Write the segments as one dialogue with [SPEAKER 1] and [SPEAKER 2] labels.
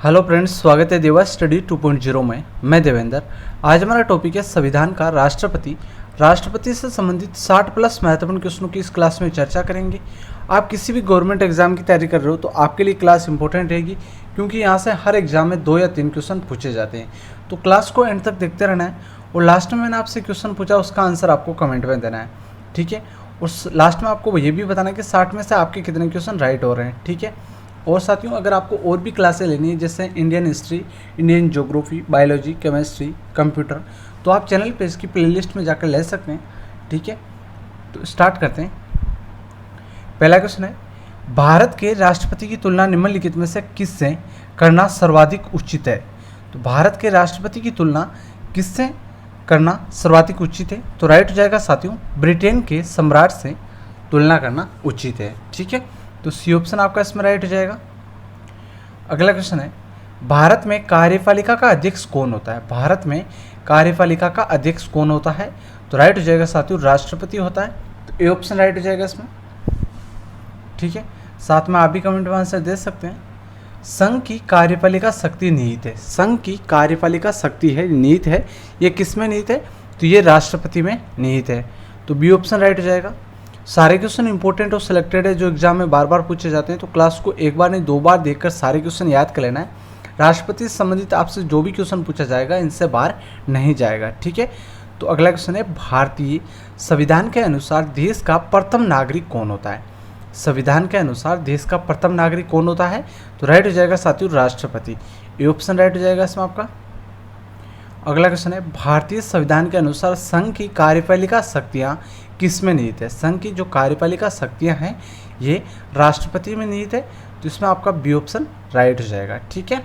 [SPEAKER 1] Hello friends, स्वागत है देवा स्टडी 2.0 में। मैं देवेंद्र। आज हमारा टॉपिक है संविधान का राष्ट्रपति से संबंधित 60 प्लस महत्वपूर्ण क्वेश्चनों की इस क्लास में चर्चा करेंगे। आप किसी भी गवर्नमेंट एग्जाम की तैयारी कर रहे हो तो आपके लिए क्लास इंपॉर्टेंट रहेगी, क्योंकि यहाँ से हर एग्जाम में 2 या 3 क्वेश्चन पूछे जाते हैं। तो क्लास को एंड तक देखते रहना है और लास्ट में मैंने आपसे क्वेश्चन पूछा, उसका आंसर आपको कमेंट में देना है, ठीक है। और लास्ट में आपको ये भी बताना है कि 60 में से आपके कितने क्वेश्चन राइट हो रहे हैं, ठीक है। और साथियों, अगर आपको और भी क्लासें लेनी है जैसे Indian history, Indian geography, biology, chemistry, computer, तो आप चैनल पे इसकी प्लेलिस्ट में जाकर ले सकते हैं, ठीक है। तो स्टार्ट करते हैं। पहला क्वेश्चन है, भारत के राष्ट्रपति की तुलना निम्नलिखित में से किससे करना सर्वाधिक उचित है? तो भारत के राष्ट्रपति की तुलना किससे करना सर्वाधिक उचित है? तो राइट हो जाएगा साथियों, ब्रिटेन के सम्राट से तुलना करना उचित है, ठीक है। तो सी ऑप्शन आपका इसमें राइट हो जाएगा। अगला क्वेश्चन है, भारत में कार्यपालिका का अध्यक्ष कौन होता है? भारत में कार्यपालिका का अध्यक्ष कौन होता है? तो राइट हो जाएगा साथियों, राष्ट्रपति होता है। तो ए ऑप्शन राइट हो जाएगा इसमें, ठीक है। साथ में आप भी कमेंट में आंसर दे सकते हैं। संघ की कार्यपालिका शक्ति निहित है। संघ की कार्यपालिका शक्ति है, निहित है, ये किस में निहित है? तो ये राष्ट्रपति में निहित है। तो बी ऑप्शन राइट हो जाएगा। सारे क्वेश्चन इंपॉर्टेंट और सिलेक्टेड है जो एग्जाम में बार बार पूछे जाते हैं, तो क्लास को एक बार नहीं 2 बार देखकर सारे क्वेश्चन याद कर लेना है। राष्ट्रपति से संबंधित आपसे जो भी क्वेश्चन पूछा जाएगा इनसे बाहर नहीं जाएगा, ठीक है। तो अगला क्वेश्चन है, भारतीय संविधान के अनुसार देश का प्रथम नागरिक कौन होता है? संविधान के अनुसार देश का प्रथम नागरिक कौन होता है? तो राइट हो जाएगा साथियों, राष्ट्रपति। ये ऑप्शन राइट हो जाएगा इसमें आपका। अगला क्वेश्चन है, भारतीय संविधान के अनुसार संघ की कार्यपालिका शक्तियाँ किस में निहित है? संघ की जो कार्यपालिका शक्तियाँ हैं ये राष्ट्रपति में निहित है। तो इसमें आपका बी ऑप्शन राइट हो जाएगा, ठीक है।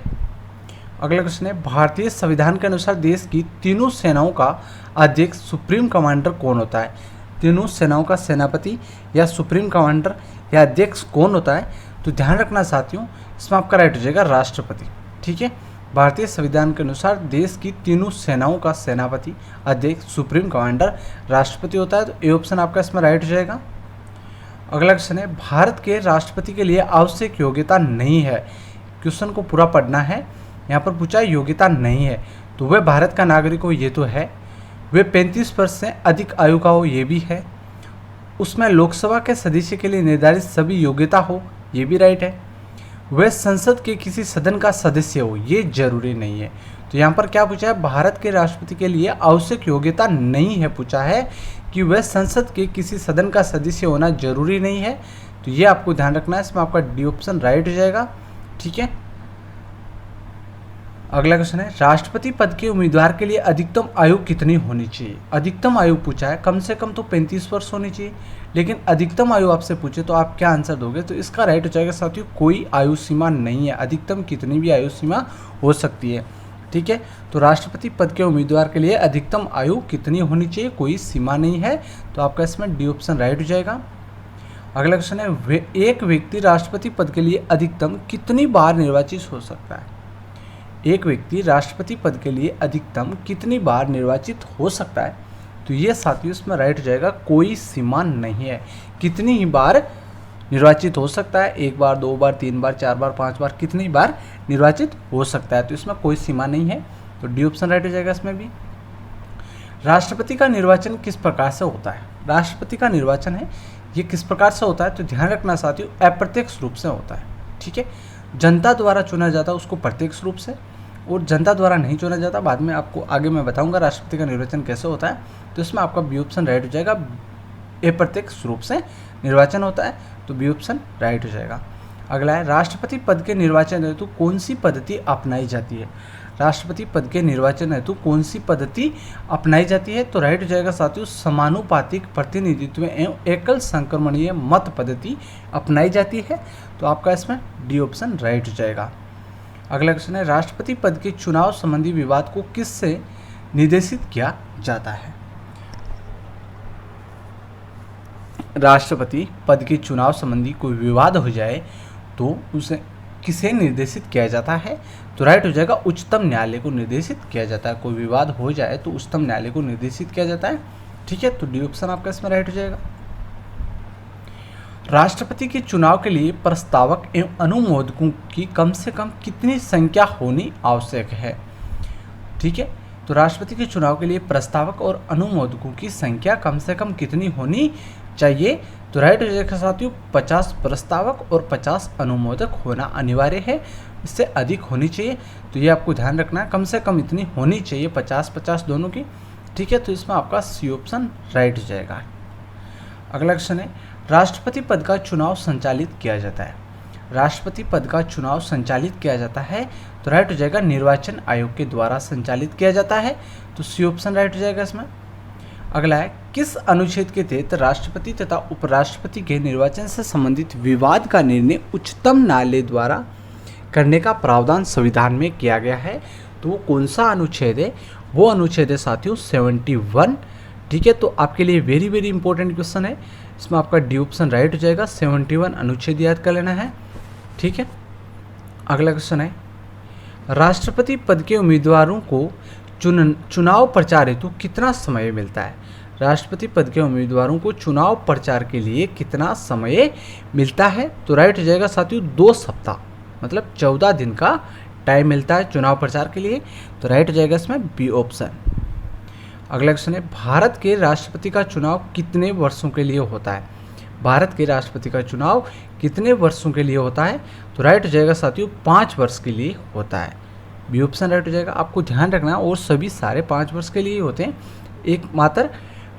[SPEAKER 1] अगला क्वेश्चन है, भारतीय संविधान के अनुसार देश की तीनों सेनाओं का अध्यक्ष सुप्रीम कमांडर कौन होता है? तीनों सेनाओं का सेनापति या सुप्रीम कमांडर या अध्यक्ष कौन होता है? तो ध्यान रखना साथियों, इसमें आपका राइट हो जाएगा राष्ट्रपति, ठीक है। भारतीय संविधान के अनुसार देश की तीनों सेनाओं का सेनापति, अध्यक्ष, सुप्रीम कमांडर राष्ट्रपति होता है। तो ए ऑप्शन आपका इसमें राइट हो जाएगा। अगला क्वेश्चन है, भारत के राष्ट्रपति के लिए आवश्यक योग्यता नहीं है। क्वेश्चन को पूरा पढ़ना है, यहाँ पर पूछा है योग्यता नहीं है, तो वह भारत का नागरिक हो, ये तो है। वे 35 वर्ष से अधिक आयु का हो, ये भी है। उसमें लोकसभा के सदस्य के लिए निर्धारित सभी योग्यता हो, ये भी राइट है। वह संसद के किसी सदन का सदस्य हो, ये जरूरी नहीं है। तो यहाँ पर क्या पूछा है, भारत के राष्ट्रपति के लिए आवश्यक योग्यता नहीं है, पूछा है कि वह संसद के किसी सदन का सदस्य होना जरूरी नहीं है। तो ये आपको ध्यान रखना है, इसमें आपका डी ऑप्शन राइट हो जाएगा, ठीक है। अगला क्वेश्चन है, राष्ट्रपति पद के उम्मीदवार के लिए अधिकतम आयु कितनी होनी चाहिए? अधिकतम आयु पूछा है, कम से कम तो 35 वर्ष होनी चाहिए, लेकिन अधिकतम आयु आपसे पूछे तो आप क्या आंसर दोगे? तो इसका राइट हो जाएगा साथियों, कोई आयु सीमा नहीं है, अधिकतम कितनी भी आयु सीमा हो सकती है, ठीक है। तो राष्ट्रपति पद के उम्मीदवार के लिए अधिकतम आयु कितनी होनी चाहिए, कोई सीमा नहीं है। तो आपका इसमें डी ऑप्शन राइट हो जाएगा। अगला क्वेश्चन है, एक व्यक्ति राष्ट्रपति पद के लिए अधिकतम कितनी बार निर्वाचित हो सकता है? एक व्यक्ति राष्ट्रपति पद के लिए अधिकतम कितनी बार निर्वाचित हो सकता है? तो ये साथियों इसमें राइट हो जाएगा, कोई सीमा नहीं है, कितनी ही बार निर्वाचित हो सकता है, 1 बार, 2 बार, 3 बार, 4 बार, 5 बार, कितनी बार निर्वाचित हो सकता है। तो इसमें कोई सीमा नहीं है। तो डी ऑप्शन राइट हो जाएगा इसमें भी। राष्ट्रपति का निर्वाचन किस प्रकार से होता है? राष्ट्रपति का निर्वाचन है ये किस प्रकार से होता है? तो ध्यान रखना साथियों, अप्रत्यक्ष रूप से होता है, ठीक है। जनता द्वारा चुना जाता है उसको प्रत्यक्ष रूप से, और जनता द्वारा नहीं चुना जाता। बाद में आपको आगे मैं बताऊंगा राष्ट्रपति का निर्वाचन कैसे होता है। तो इसमें आपका बी ऑप्शन राइट हो जाएगा, अप्रत्यक्ष रूप से निर्वाचन होता है। तो बी ऑप्शन राइट हो जाएगा। अगला है, राष्ट्रपति पद के निर्वाचन हेतु कौन सी पद्धति अपनाई जाती है? राष्ट्रपति पद के निर्वाचन हेतु कौन सी पद्धति अपनाई जाती है? तो राइट हो जाएगा साथियों, समानुपातिक प्रतिनिधित्व एवं एकल संक्रमणीय मत पद्धति अपनाई जाती है। तो आपका इसमें डी ऑप्शन राइट हो जाएगा। अगला क्वेश्चन है, राष्ट्रपति पद के चुनाव संबंधी विवाद को किससे निर्देशित किया जाता है? राष्ट्रपति पद के चुनाव संबंधी कोई विवाद हो जाए तो उसे किसे निर्देशित किया जाता है? तो राइट हो जाएगा, उच्चतम न्यायालय को निर्देशित किया जाता है। कोई विवाद हो जाए तो उच्चतम न्यायालय को निर्देशित किया जाता है, ठीक है। तो डी ऑप्शन आपका इसमें राइट हो जाएगा। राष्ट्रपति के चुनाव के लिए प्रस्तावक एवं अनुमोदकों की कम से कम कितनी संख्या होनी आवश्यक है? ठीक है, तो राष्ट्रपति के चुनाव के लिए प्रस्तावक और अनुमोदकों की संख्या कम से कम कितनी होनी चाहिए? तो राइट हो जाएगा साथियों 50 प्रस्तावक और 50 अनुमोदक होना अनिवार्य है, इससे अधिक होनी चाहिए। तो ये आपको ध्यान रखना है, कम से कम इतनी होनी चाहिए, 50-50 दोनों की। ठीक है, तो इसमें आपका सी ऑप्शन राइट हो जाएगा। अगला क्वेश्चन है, राष्ट्रपति पद का चुनाव संचालित किया जाता है। राष्ट्रपति पद का चुनाव संचालित किया जाता है, तो राइट हो जाएगा निर्वाचन आयोग के द्वारा संचालित किया जाता है, तो सी ऑप्शन राइट हो जाएगा इसमें। अगला है, किस अनुच्छेद के तहत राष्ट्रपति तथा उपराष्ट्रपति के निर्वाचन से संबंधित विवाद का निर्णय उच्चतम न्यायालय द्वारा करने का प्रावधान संविधान में किया गया है? तो वो कौन सा अनुच्छेद है? वो अनुच्छेद है साथियों 71। ठीक है, तो आपके लिए वेरी वेरी इंपॉर्टेंट क्वेश्चन है, इसमें आपका डी ऑप्शन राइट हो जाएगा। 71 अनुच्छेद याद कर लेना है। ठीक है, अगला क्वेश्चन है, राष्ट्रपति पद के उम्मीदवारों को चुनाव प्रचार हेतु कितना समय मिलता है? राष्ट्रपति पद के उम्मीदवारों को चुनाव प्रचार के लिए कितना समय मिलता है? तो राइट हो जाएगा साथियों 2 सप्ताह, मतलब 14 दिन का टाइम मिलता है चुनाव प्रचार के लिए, तो राइट हो जाएगा इसमें बी ऑप्शन। अगला क्वेश्चन है, भारत के राष्ट्रपति का चुनाव कितने वर्षों के लिए होता है? भारत के राष्ट्रपति का चुनाव कितने वर्षों के लिए होता है? तो राइट हो जाएगा साथियों 5 वर्ष के लिए होता है, बी ऑप्शन राइट हो जाएगा। आपको ध्यान रखना है, और सभी सारे 5 वर्ष के लिए होते हैं। एकमात्र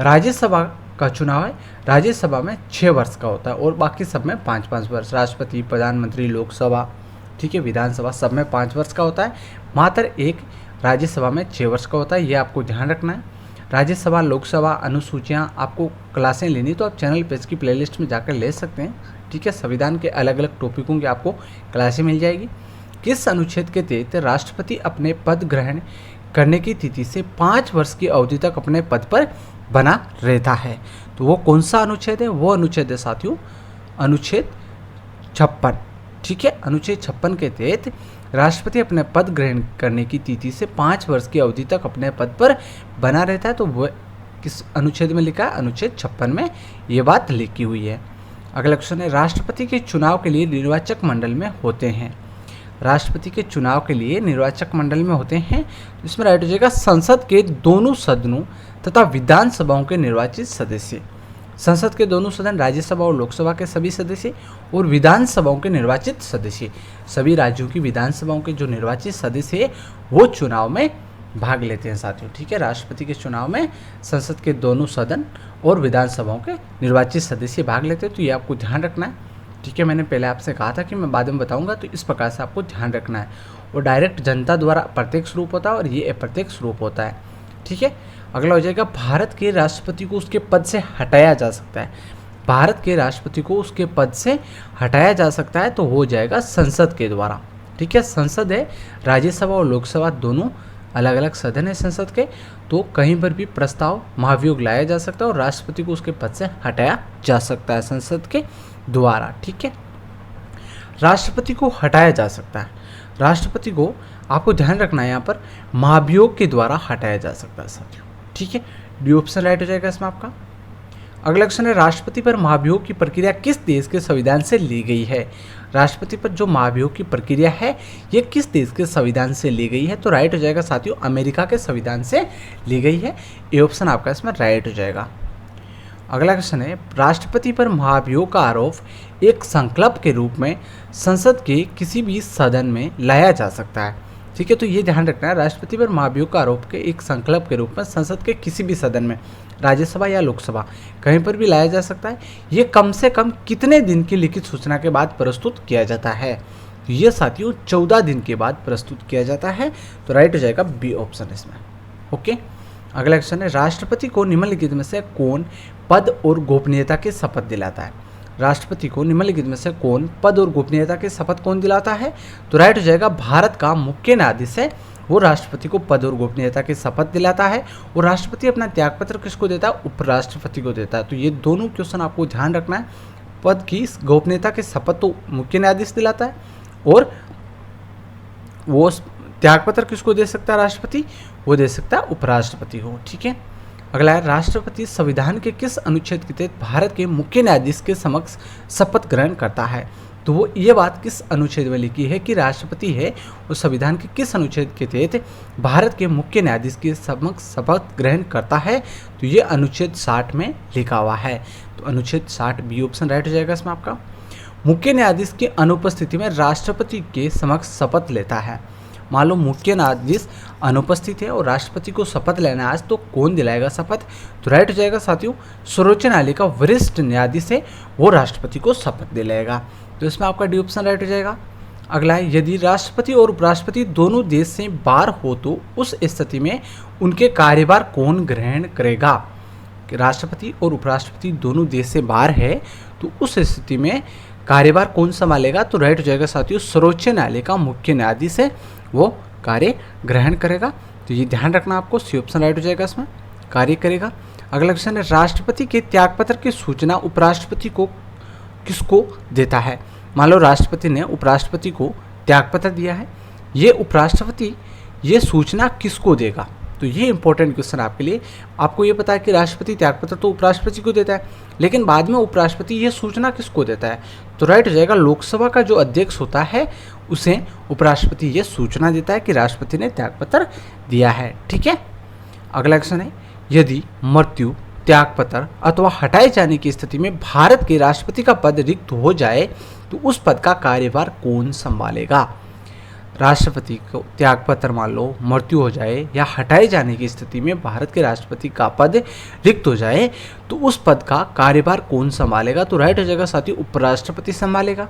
[SPEAKER 1] राज्यसभा का चुनाव है, राज्यसभा में 6 वर्ष का होता है, और बाकी सब में 5-5 वर्ष। राष्ट्रपति, प्रधानमंत्री, लोकसभा, ठीक है, विधानसभा, सब में 5 वर्ष का होता है। मात्र एक राज्यसभा में 6 वर्ष का होता है, ये आपको ध्यान रखना है। राज्यसभा, लोकसभा अनुसूचियाँ आपको क्लासें लेनी तो आप चैनल पेज की प्लेलिस्ट में जाकर ले सकते हैं। ठीक है, संविधान के अलग अलग टॉपिकों की आपको क्लासें मिल जाएगी। किस अनुच्छेद के तहत राष्ट्रपति अपने पद ग्रहण करने की तिथि से 5 वर्ष की अवधि तक अपने पद पर बना रहता है? तो वो कौन सा अनुच्छेद है? वो अनुच्छेद है साथियों अनुच्छेद 56। ठीक है, अनुच्छेद 56 के तहत राष्ट्रपति अपने पद ग्रहण करने की तिथि से 5 वर्ष की अवधि तक अपने पद पर बना रहता है। तो वो किस अनुच्छेद में लिखा है? अनुच्छेद 56 में ये बात लिखी हुई है। अगला क्वेश्चन है, राष्ट्रपति के चुनाव के लिए निर्वाचक मंडल में होते हैं। राष्ट्रपति के चुनाव के लिए निर्वाचक मंडल में होते हैं, इसमें राइट हो जाएगा संसद के दोनों सदनों तथा विधानसभाओं के निर्वाचित सदस्य। संसद के दोनों सदन, राज्यसभा और लोकसभा के सभी सदस्य, और विधानसभाओं के निर्वाचित सदस्य, सभी राज्यों की विधानसभाओं के जो निर्वाचित सदस्य है वो चुनाव में भाग लेते हैं साथियों। ठीक है, राष्ट्रपति के चुनाव में संसद के दोनों सदन और विधानसभाओं के निर्वाचित सदस्य भाग लेते हैं, तो ये आपको ध्यान रखना है। ठीक है, मैंने पहले आपसे कहा था कि मैं बाद में बताऊंगा, तो इस प्रकार से आपको ध्यान रखना है। और डायरेक्ट जनता द्वारा प्रत्यक्ष रूप होता है और ये अप्रत्यक्ष रूप होता है। ठीक है, अगला हो जाएगा, भारत के राष्ट्रपति को उसके पद से हटाया जा सकता है। भारत के राष्ट्रपति को उसके पद से हटाया जा सकता है, तो हो जाएगा संसद के द्वारा। ठीक है, संसद है, राज्यसभा और लोकसभा दोनों अलग अलग सदन है संसद के, तो कहीं पर भी प्रस्ताव महाभियोग लाया जा सकता है और राष्ट्रपति को उसके पद से हटाया जा सकता है संसद के द्वारा। ठीक है, राष्ट्रपति को हटाया जा सकता है, राष्ट्रपति को आपको ध्यान रखना है यहाँ पर महाभियोग के द्वारा हटाया जा सकता है साथियों। ठीक है, डी ऑप्शन राइट हो जाएगा इसमें आपका। अगला क्वेश्चन है, राष्ट्रपति पर महाभियोग की प्रक्रिया किस देश के संविधान से ली गई है? राष्ट्रपति पर जो महाभियोग की प्रक्रिया है ये किस देश के संविधान से ली गई है? तो राइट हो जाएगा साथियों अमेरिका के संविधान से ली गई है, ये ऑप्शन आपका इसमें राइट हो जाएगा। अगला क्वेश्चन है, राष्ट्रपति पर महाभियोग का आरोप एक संकल्प के रूप में संसद के किसी भी सदन में लाया जा सकता है। ठीक है, तो ये ध्यान रखना है, राष्ट्रपति पर महाभियोग का आरोप के एक संकल्प के रूप में संसद के किसी भी सदन में, राज्यसभा या लोकसभा, कहीं पर भी लाया जा सकता है। ये कम से कम कितने दिन की लिखित सूचना के बाद प्रस्तुत किया जाता है? तो ये साथियों 14 दिन के बाद प्रस्तुत किया जाता है, तो राइट हो जाएगा बी ऑप्शन इसमें। ओके, अगला क्वेश्चन है, राष्ट्रपति को निम्नलिखित में से कौन पद और गोपनीयता की शपथ दिलाता है? राष्ट्रपति को निम्नलिखित में से कौन पद और गोपनीयता की शपथ कौन दिलाता है? तो राइट हो जाएगा भारत का मुख्य न्यायाधीश है, वो राष्ट्रपति को पद और गोपनीयता की शपथ दिलाता है। और राष्ट्रपति अपना त्यागपत्र किसको देता है? उपराष्ट्रपति को देता है। तो ये दोनों क्वेश्चन आपको ध्यान रखना है, पद की गोपनीयता की शपथ तो मुख्य न्यायाधीश दिलाता है, और वो त्यागपत्र किसको दे सकता है राष्ट्रपति? वो दे सकता है उपराष्ट्रपति को। ठीक है, अगला है, राष्ट्रपति संविधान के किस अनुच्छेद के तहत भारत के मुख्य न्यायाधीश के समक्ष शपथ ग्रहण करता है? तो वो ये बात किस अनुच्छेद में लिखी है कि राष्ट्रपति है वो संविधान के किस अनुच्छेद के तहत भारत के मुख्य न्यायाधीश के समक्ष शपथ ग्रहण करता है? तो ये अनुच्छेद 60 में लिखा हुआ है। तो अनुच्छेद 60 बी ऑप्शन राइट हो जाएगा इसमें आपका। मुख्य न्यायाधीश की अनुपस्थिति में राष्ट्रपति के समक्ष शपथ लेता है। मान लो मुख्य न्यायाधीश अनुपस्थित है और राष्ट्रपति को शपथ लेना है आज, तो कौन दिलाएगा शपथ? तो राइट हो जाएगा साथियों, सर्वोच्च न्यायालय का वरिष्ठ न्यायाधीश है वो राष्ट्रपति को शपथ दिलाएगा। तो इसमें आपका डी ऑप्शन राइट हो जाएगा। अगला है, यदि राष्ट्रपति और उपराष्ट्रपति दोनों देश से बाहर हो तो उस स्थिति में उनके कार्यभार कौन ग्रहण करेगा? कि राष्ट्रपति और उपराष्ट्रपति दोनों देश से बाहर है तो उस स्थिति में कार्यभार कौन संभालेगा? तो राइट हो जाएगा साथियों, सर्वोच्च न्यायालय का मुख्य न्यायाधीश है वो कार्य ग्रहण करेगा। तो ये ध्यान रखना आपको, सी ऑप्शन राइट हो जाएगा इसमें, कार्य करेगा। अगला क्वेश्चन है, राष्ट्रपति के त्यागपत्र की सूचना उपराष्ट्रपति को किसको देता है? मान लो राष्ट्रपति ने उपराष्ट्रपति को त्यागपत्र दिया है, ये उपराष्ट्रपति ये सूचना किसको देगा? तो ये इंपॉर्टेंट क्वेश्चन आपके लिए। आपको ये पता है कि राष्ट्रपति त्यागपत्र तो उपराष्ट्रपति को देता है, लेकिन बाद में उपराष्ट्रपति ये सूचना किसको देता है? तो राइट हो जाएगा, लोकसभा का जो अध्यक्ष होता है उसे उपराष्ट्रपति ये सूचना देता है कि राष्ट्रपति ने त्यागपत्र दिया है। ठीक है। अगला क्वेश्चन है, यदि मृत्यु, त्यागपत्र अथवा हटाए जाने की स्थिति में भारत के राष्ट्रपति का पद रिक्त हो जाए तो उस पद का कार्यभार कौन संभालेगा? राष्ट्रपति को त्यागपत्र मान लो मृत्यु हो जाए या हटाए जाने की स्थिति में भारत के राष्ट्रपति का पद रिक्त हो जाए तो उस पद का कार्यभार कौन संभालेगा? तो राइट हो जाएगा साथियों, उपराष्ट्रपति संभालेगा।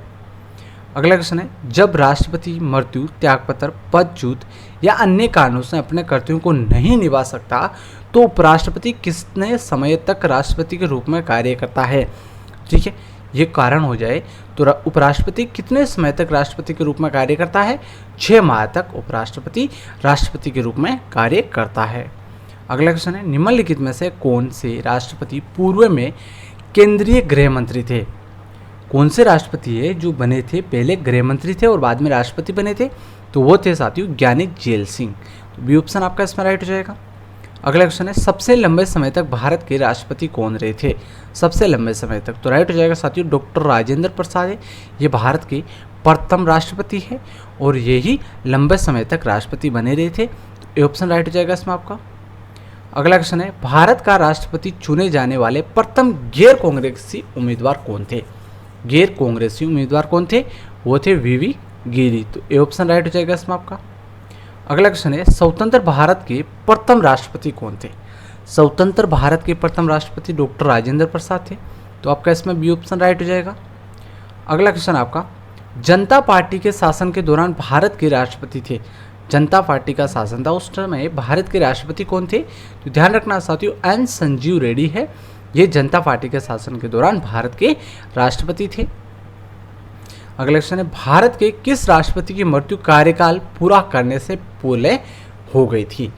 [SPEAKER 1] अगला क्वेश्चन है, जब राष्ट्रपति मृत्यु, त्यागपत्र, पदच्युत या अन्य कारणों से अपने कर्तव्यों को नहीं निभा सकता तो उपराष्ट्रपति कितने समय तक राष्ट्रपति के रूप में कार्य करता है? ठीक है, ये कारण हो जाए तो उपराष्ट्रपति कितने समय तक राष्ट्रपति के रूप में कार्य करता है? 6 माह तक उपराष्ट्रपति राष्ट्रपति के रूप में कार्य करता है। अगला क्वेश्चन है, निम्नलिखित में से कौन से राष्ट्रपति पूर्व में केंद्रीय गृह मंत्री थे? कौन से राष्ट्रपति है जो बने थे, पहले गृह मंत्री थे और बाद में राष्ट्रपति बने थे? तो वो थे साथियों ज्ञानी जेल सिंह। तो बी ऑप्शन आपका इसमें राइट हो जाएगा। अगला क्वेश्चन है, सबसे लंबे समय तक भारत के राष्ट्रपति कौन रहे थे? सबसे लंबे समय तक तो राइट हो जाएगा साथियों, डॉक्टर राजेंद्र प्रसाद है। ये भारत के प्रथम राष्ट्रपति है और यही लंबे समय तक राष्ट्रपति बने रहे थे। तो ये ऑप्शन राइट हो जाएगा इसमें आपका। अगला क्वेश्चन है, भारत का राष्ट्रपति चुने जाने वाले प्रथम गैर कांग्रेसी उम्मीदवार कौन थे? गैर कांग्रेसी उम्मीदवार कौन थे? वो थे वीवी गिरी। तो ये ऑप्शन राइट हो जाएगा इसमें आपका। अगला क्वेश्चन है, स्वतंत्र भारत के प्रथम राष्ट्रपति कौन थे? स्वतंत्र भारत के प्रथम राष्ट्रपति डॉक्टर राजेंद्र प्रसाद थे। तो आपका इसमें बी ऑप्शन राइट हो जाएगा। अगला क्वेश्चन आपका, जनता पार्टी के शासन के दौरान भारत के राष्ट्रपति थे। जनता पार्टी का शासन था उस समय, भारत के राष्ट्रपति कौन थे? तो ध्यान रखना साथियों, एन संजीव रेड्डी है। ये जनता पार्टी के शासन के दौरान भारत के राष्ट्रपति थे। अगला क्वेश्चन है, भारत के किस राष्ट्रपति की मृत्यु कार्यकाल पूरा करने से पहले हो गई थी?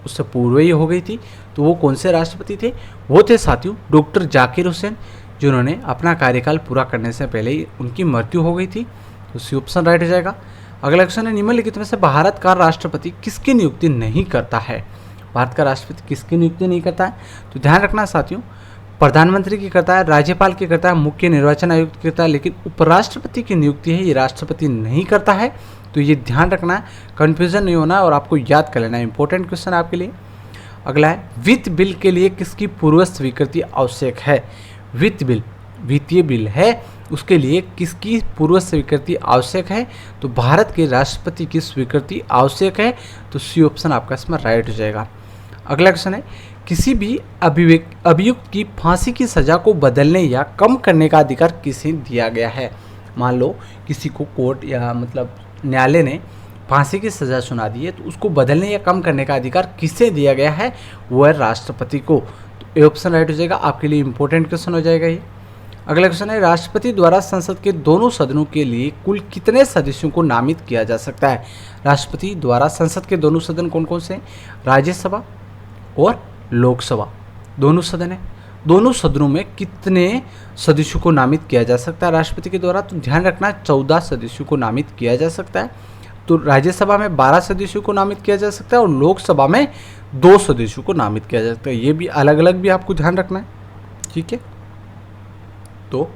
[SPEAKER 1] उससे पूर्व ही हो गई थी। तो वो कौन से राष्ट्रपति थे? वो थे साथियों डॉक्टर जाकिर हुसैन, जिन्होंने अपना कार्यकाल पूरा करने से पहले ही उनकी मृत्यु हो गई थी। तो सी ऑप्शन राइट हो जाएगा। अगला क्वेश्चन है, निम्नलिखित में से भारत का राष्ट्रपति किसकी नियुक्ति नहीं करता है? भारत का राष्ट्रपति किसकी नियुक्ति नहीं करता है? तो ध्यान रखना साथियों, प्रधानमंत्री की करता है, राज्यपाल की करता है, मुख्य निर्वाचन आयुक्त की करता है, लेकिन उपराष्ट्रपति की नियुक्ति है ये राष्ट्रपति नहीं करता है। तो ये ध्यान रखना है, कन्फ्यूजन नहीं होना और आपको याद कर लेना है, इंपॉर्टेंट क्वेश्चन आपके लिए। अगला है, वित्त बिल के लिए किसकी पूर्व स्वीकृति आवश्यक है? वित्त बिल, वित्तीय बिल है, उसके लिए किसकी पूर्व स्वीकृति आवश्यक है? तो भारत के राष्ट्रपति की स्वीकृति आवश्यक है। तो सी ऑप्शन आपका इसमें राइट हो जाएगा। अगला क्वेश्चन है, किसी भी अभियुक्त की फांसी की सज़ा को बदलने या कम करने का अधिकार किसे दिया गया है? मान लो किसी को कोर्ट या मतलब न्यायालय ने फांसी की सज़ा सुना दी है तो उसको बदलने या कम करने का अधिकार किसे दिया गया है? वो है राष्ट्रपति को। तो ये ऑप्शन राइट हो जाएगा, आपके लिए इंपॉर्टेंट क्वेश्चन हो जाएगा ये। अगला क्वेश्चन है, राष्ट्रपति द्वारा संसद के दोनों सदनों के लिए कुल कितने सदस्यों को नामित किया जा सकता है? राष्ट्रपति द्वारा संसद के दोनों सदन कौन कौन से हैं? राज्यसभा और लोकसभा दोनों सदन है। दोनों सदनों में कितने सदस्यों को नामित किया जा सकता है राष्ट्रपति के द्वारा? तो ध्यान रखना 14 सदस्यों को नामित किया जा सकता है। तो राज्यसभा में 12 सदस्यों को नामित किया जा सकता है और लोकसभा में 2 सदस्यों को नामित किया जा सकता है। ये भी अलग अलग भी आपको ध्यान रखना है, ठीक है। तो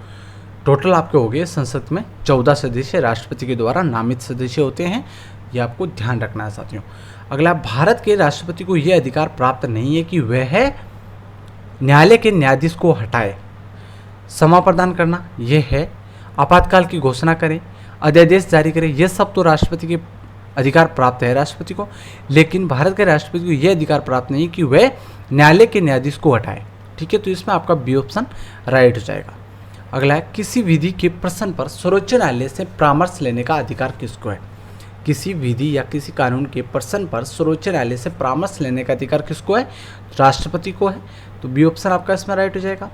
[SPEAKER 1] टोटल आपके हो गए संसद में 14 सदस्य राष्ट्रपति के द्वारा नामित सदस्य होते हैं, ये आपको ध्यान रखना है साथियों। अगला, भारत के राष्ट्रपति को यह अधिकार प्राप्त नहीं है कि वह न्यायालय के न्यायाधीश को हटाए, क्षमा प्रदान करना, यह है, आपातकाल की घोषणा करें, अध्यादेश जारी करें, यह सब तो राष्ट्रपति के अधिकार प्राप्त है राष्ट्रपति को, लेकिन भारत के राष्ट्रपति को यह अधिकार प्राप्त नहीं कि वह न्यायालय के न्यायाधीश को हटाए, ठीक है। तो इसमें आपका बी ऑप्शन राइट हो जाएगा। अगला है, किसी विधि के प्रश्न पर सर्वोच्च न्यायालय से परामर्श लेने का अधिकार किसको है? किसी विधि या किसी कानून के प्रश्न पर सर्वोच्च न्यायालय से परामर्श लेने का अधिकार किसको है? राष्ट्रपति को है। तो बी ऑप्शन आपका इसमें राइट हो जाएगा।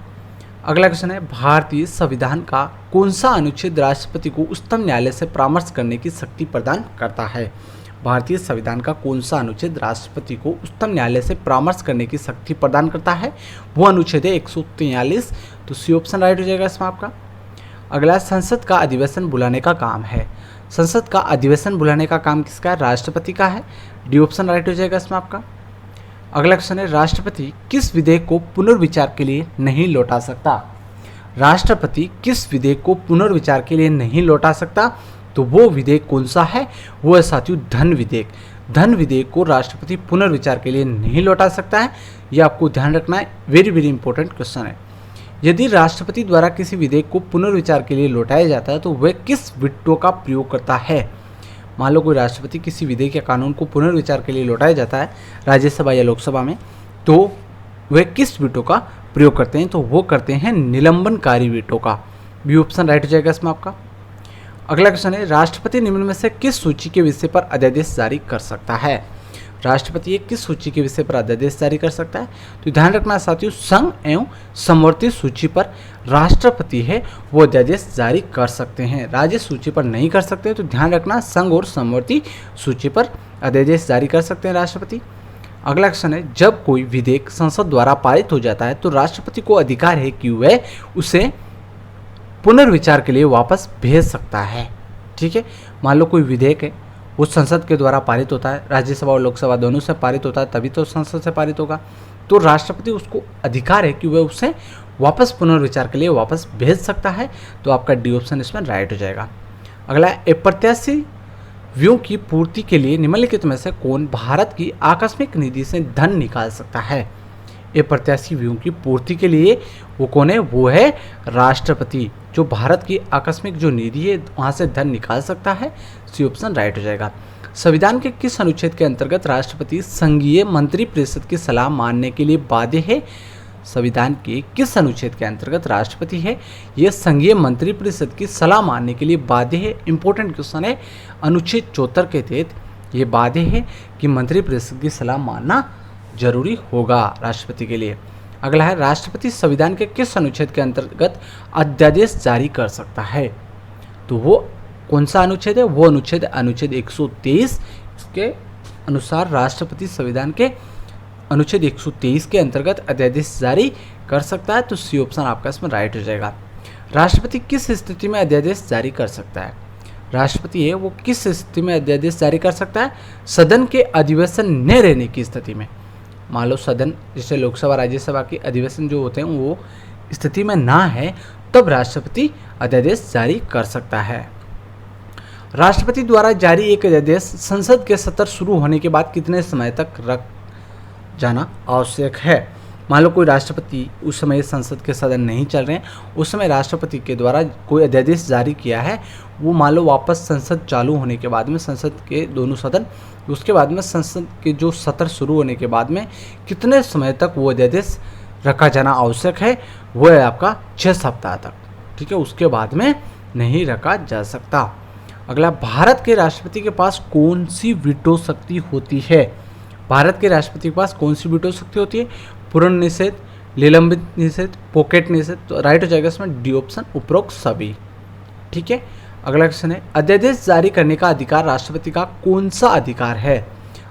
[SPEAKER 1] अगला क्वेश्चन है, भारतीय संविधान का कौन सा अनुच्छेद राष्ट्रपति को उच्चतम न्यायालय से परामर्श करने की शक्ति प्रदान करता है? भारतीय संविधान का कौन सा अनुच्छेद राष्ट्रपति को उच्चतम न्यायालय से परामर्श करने की शक्ति प्रदान करता है? वो अनुच्छेद है 143। तो सी ऑप्शन राइट हो जाएगा इसमें आपका। अगला, संसद का अधिवेशन बुलाने का काम है। संसद का अधिवेशन बुलाने का काम किसका है? राष्ट्रपति का है। डी ऑप्शन राइट हो जाएगा इसमें आपका। अगला क्वेश्चन है, राष्ट्रपति किस विधेयक को पुनर्विचार के लिए नहीं लौटा सकता? राष्ट्रपति किस विधेयक को पुनर्विचार के लिए नहीं लौटा सकता? तो वो विधेयक कौन सा है? वो है साथियों धन विधेयक। धन विधेयक को राष्ट्रपति पुनर्विचार के लिए नहीं लौटा सकता है, ये आपको ध्यान रखना है। वेरी वेरी इंपॉर्टेंट क्वेश्चन है। यदि राष्ट्रपति द्वारा किसी विधेयक को पुनर्विचार के लिए लौटाया जाता है तो वह किस वीटो का प्रयोग करता है? मान लो कोई राष्ट्रपति किसी विधेयक या कानून को पुनर्विचार के लिए लौटाया जाता है राज्यसभा या लोकसभा में, तो वह किस वीटो का प्रयोग करते हैं? तो वो करते हैं निलंबनकारी वीटो का। बी ऑप्शन राइट हो जाएगा इसमें आपका। अगला क्वेश्चन है, राष्ट्रपति निम्न में से किस सूची के विषय पर अध्यादेश जारी कर सकता है? राष्ट्रपति ये किस सूची के विषय पर अध्यादेश जारी कर सकता है? तो ध्यान रखना साथियों, संघ एवं समवर्ती सूची पर राष्ट्रपति है वो अध्यादेश जारी कर सकते हैं, राज्य सूची पर नहीं कर सकते। तो ध्यान रखना, संघ और समवर्ती सूची पर अध्यादेश जारी कर सकते हैं राष्ट्रपति। अगला क्वेश्चन है, जब कोई विधेयक संसद द्वारा पारित हो जाता है तो राष्ट्रपति को अधिकार है कि वह उसे पुनर्विचार के लिए वापस भेज सकता है, ठीक है। मान लो कोई विधेयक है, वो संसद के द्वारा पारित होता है, राज्यसभा और लोकसभा दोनों से पारित होता है, तभी तो संसद से पारित होगा। तो राष्ट्रपति उसको अधिकार है कि वह उसे वापस पुनर्विचार के लिए वापस भेज सकता है। तो आपका डी ऑप्शन इसमें राइट हो जाएगा। अगला, अप्रत्याशित व्ययों की पूर्ति के लिए निम्नलिखित में से कौन भारत की आकस्मिक निधि से धन निकाल सकता है? अप्रत्याशित व्ययों की पूर्ति के लिए वो कौन है? वो है राष्ट्रपति, जो भारत की आकस्मिक जो निधि है वहाँ से धन निकाल सकता है। सी ऑप्शन राइट हो जाएगा। संविधान के किस अनुच्छेद के अंतर्गत राष्ट्रपति संघीय मंत्रिपरिषद की सलाह मानने के लिए बाध्य है? संविधान के किस अनुच्छेद के अंतर्गत राष्ट्रपति है ये संघीय मंत्रिपरिषद की सलाह मानने के लिए बाध्य है? इंपॉर्टेंट क्वेश्चन है। अनुच्छेद 74 के तहत ये बाध्य है कि मंत्रिपरिषद की सलाह मानना जरूरी होगा राष्ट्रपति के लिए। अगला है, राष्ट्रपति संविधान के किस अनुच्छेद के अंतर्गत अध्यादेश जारी कर सकता है? तो वो कौन सा अनुच्छेद है? वो अनुच्छेद 123 के अनुसार राष्ट्रपति संविधान के अनुच्छेद 123 के अंतर्गत अध्यादेश जारी कर सकता है। तो सी ऑप्शन आपका इसमें राइट हो जाएगा। राष्ट्रपति किस स्थिति में अध्यादेश जारी कर सकता है? राष्ट्रपति है वो किस स्थिति में अध्यादेश जारी कर सकता है? सदन के अधिवेशन न रहने की स्थिति में। मान लो सदन जैसे लोकसभा राज्यसभा के अधिवेशन जो होते हैं वो स्थिति में ना है, तब राष्ट्रपति अध्यादेश जारी कर सकता है। राष्ट्रपति द्वारा जारी एक अध्यादेश संसद के सत्र शुरू होने के बाद कितने समय तक रख जाना आवश्यक है? मान लो कोई राष्ट्रपति उस समय संसद के सदन नहीं चल रहे हैं, उस समय राष्ट्रपति के द्वारा कोई अध्यादेश जारी किया है, वो मान लो वापस संसद चालू होने के बाद में संसद के दोनों सदन, उसके बाद में संसद के जो सत्र शुरू होने के बाद में कितने समय तक वो अध्यादेश रखा जाना आवश्यक है? वो है आपका 6 सप्ताह तक, ठीक है। उसके बाद में नहीं रखा जा सकता। अगला, भारत के राष्ट्रपति के पास कौन सी वीटो शक्ति होती है? भारत के राष्ट्रपति के पास कौन सी वीटो शक्ति होती है? पूर्ण निषेध, निलंबित निषेध, पॉकेट निषेध। तो राइट हो जाएगा इसमें डी ऑप्शन, उपरोक्त सभी, ठीक है। अगला क्वेश्चन है, अध्यादेश जारी करने का अधिकार राष्ट्रपति का कौन सा अधिकार है?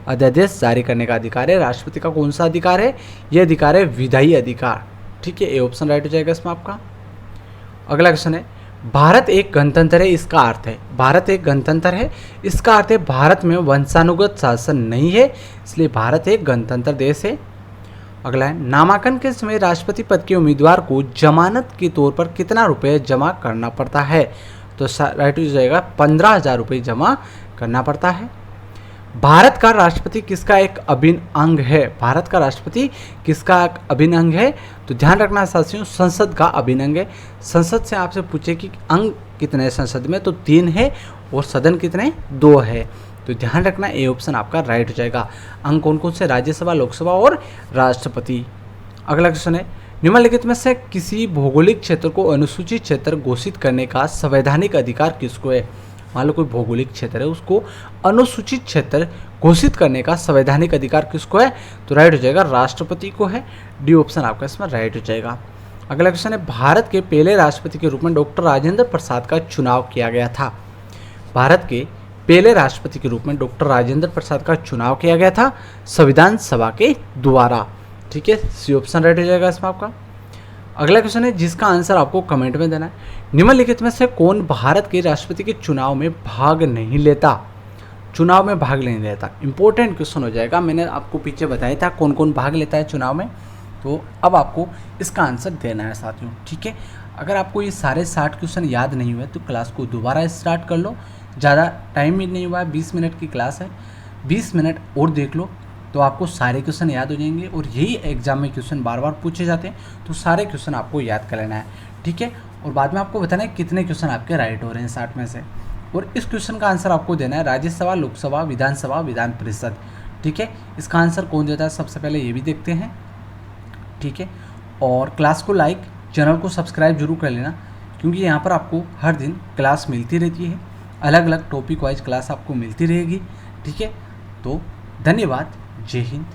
[SPEAKER 1] अध्यादेश जारी करने का अधिकार है राष्ट्रपति का कौन सा अधिकार है? यह अधिकार है विधायी अधिकार, ठीक है। ए ऑप्शन राइट हो जाएगा इसमें आपका। अगला क्वेश्चन है, भारत एक गणतंत्र है, इसका अर्थ है, भारत एक गणतंत्र है, इसका अर्थ है भारत में वंशानुगत शासन नहीं है, इसलिए भारत एक गणतंत्र देश है। अगला है, नामांकन के समय राष्ट्रपति पद के उम्मीदवार को जमानत के तौर पर कितना रुपये जमा करना पड़ता है? तो राइट हो जाएगा 15,000 रुपये जमा करना पड़ता है। भारत का राष्ट्रपति किसका एक अभिन्न अंग है? भारत का राष्ट्रपति किसका एक अभिन्न अंग है? तो ध्यान रखना साथियों, संसद का अभिन्न अंग है। संसद से आपसे पूछे कि अंग कितने हैं संसद में, तो 3 है, और सदन कितने? 2 है। तो ध्यान रखना ए ऑप्शन आपका राइट हो जाएगा। अंग कौन कौन से? राज्यसभा, लोकसभा और राष्ट्रपति। अगला क्वेश्चन है, निम्नलिखित में से किसी भौगोलिक क्षेत्र को अनुसूचित क्षेत्र घोषित करने का संवैधानिक अधिकार किसको है? मान लो कोई भौगोलिक क्षेत्र है, उसको अनुसूचित क्षेत्र घोषित करने का संवैधानिक अधिकार किसको है? तो राइट हो जाएगा राष्ट्रपति को है। डी ऑप्शन आपका इसमें राइट हो जाएगा। अगला क्वेश्चन है, भारत के पहले राष्ट्रपति के रूप में डॉक्टर राजेंद्र प्रसाद का चुनाव किया गया था। भारत के पहले राष्ट्रपति के रूप में डॉक्टर राजेंद्र प्रसाद का चुनाव किया गया था संविधान सभा के द्वारा। ठीक है, सी ऑप्शन राइट हो जाएगा इसमें आपका। अगला क्वेश्चन है जिसका आंसर आपको कमेंट में देना है, निम्नलिखित में से कौन भारत के राष्ट्रपति के चुनाव में भाग नहीं लेता? चुनाव में भाग नहीं लेता, इंपॉर्टेंट क्वेश्चन हो जाएगा। मैंने आपको पीछे बताया था कौन कौन भाग लेता है चुनाव में, तो अब आपको इसका आंसर देना है साथियों। ठीक है, अगर आपको ये सारे 60 क्वेश्चन याद नहीं हुए तो क्लास को दोबारा स्टार्ट कर लो। ज़्यादा टाइम भी नहीं हुआ है, 20 मिनट की क्लास है, 20 मिनट और देख लो तो आपको सारे क्वेश्चन याद हो जाएंगे। और यही एग्जाम में क्वेश्चन बार बार पूछे जाते हैं, तो सारे क्वेश्चन आपको याद कर लेना है। ठीक है, और बाद में आपको बताना है कितने क्वेश्चन आपके राइट हो रहे हैं 60 में से। और इस क्वेश्चन का आंसर आपको देना है राज्यसभा, लोकसभा, विधानसभा, विधान परिषद। ठीक है, इसका आंसर कौन देता है सबसे पहले ये भी देखते हैं। ठीक है, और क्लास को लाइक, चैनल को सब्सक्राइब जरूर कर लेना, क्योंकि यहाँ पर आपको हर दिन क्लास मिलती रहती है, अलग अलग टॉपिक वाइज क्लास आपको मिलती रहेगी। ठीक है, तो धन्यवाद, जय हिंद।